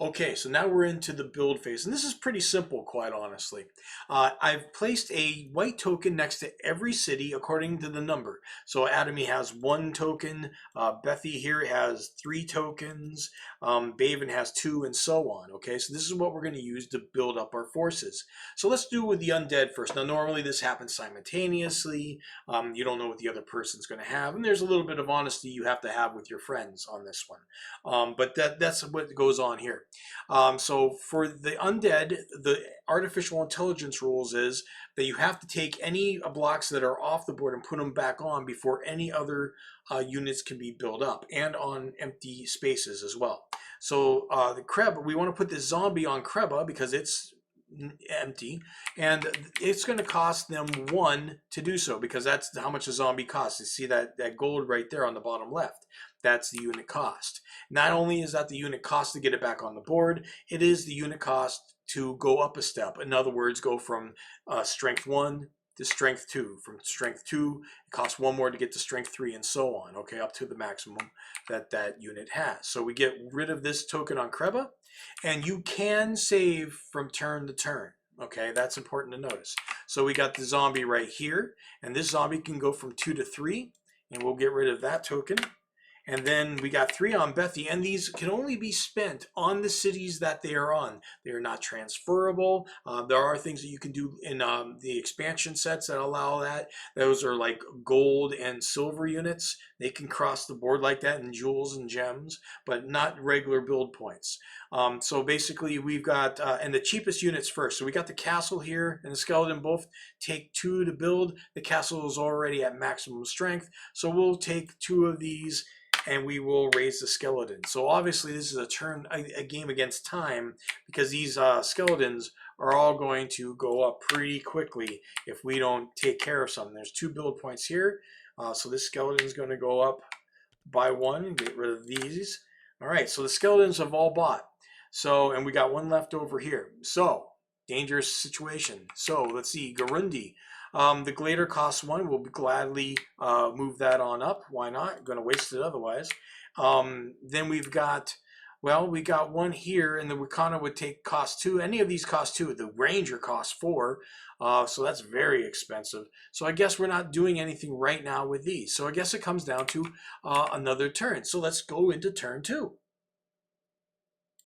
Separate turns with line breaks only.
Okay, so now we're into the build phase, and this is pretty simple, quite honestly. I've placed a white token next to every city according to the number. So Atomy has 1 token, Bethy here has 3 tokens, Baven has 2, and so on. Okay, so this is what we're going to use to build up our forces. So let's do with the undead first. Now, normally this happens simultaneously. You don't know what the other person's going to have, and there's a little bit of honesty you have to have with your friends on this one. But that's what goes on here. So for the undead, the artificial intelligence rules is that you have to take any blocks that are off the board and put them back on before any other units can be built up, and on empty spaces as well. So the Kreb, we want to put this zombie on Kreba because it's empty, and it's going to cost them 1 to do so, because that's how much a zombie costs. You see that gold right there on the bottom left. That's the unit cost. Not only is that the unit cost to get it back on the board, it is the unit cost to go up a step. In other words, go from strength 1 to strength 2. From strength 2, it costs 1 more to get to strength 3, and so on, okay, up to the maximum that that unit has. So we get rid of this token on Kreba, and you can save from turn to turn. Okay, that's important to notice. So we got the zombie right here, and this zombie can go from 2 to 3, and we'll get rid of that token. And then we got 3 on Bethy, and these can only be spent on the cities that they are on. They are not transferable. There are things that you can do in the expansion sets that allow that. Those are like gold and silver units. They can cross the board like that, and jewels and gems, but not regular build points. So basically we've got, and the cheapest units first. So we got the castle here and the skeleton both take 2 to build. The castle is already at maximum strength, so we'll take 2 of these and we will raise the skeleton. So obviously this is a game against time, because these skeletons are all going to go up pretty quickly if we don't take care of something. There's 2 build points here, so this skeleton is going to go up by 1. Get rid of these. All right, so the skeletons have all bought. So, and we got 1 left over here. So, dangerous situation. So let's see, Garundi. The Glader costs 1. We'll gladly move that on up. Why not? Going to waste it otherwise. Then we've got, well, we got 1 here, and the Wakana would cost 2. Any of these cost 2. The Ranger costs 4. So that's very expensive. So I guess we're not doing anything right now with these. So I guess it comes down to another turn. So let's go into turn 2.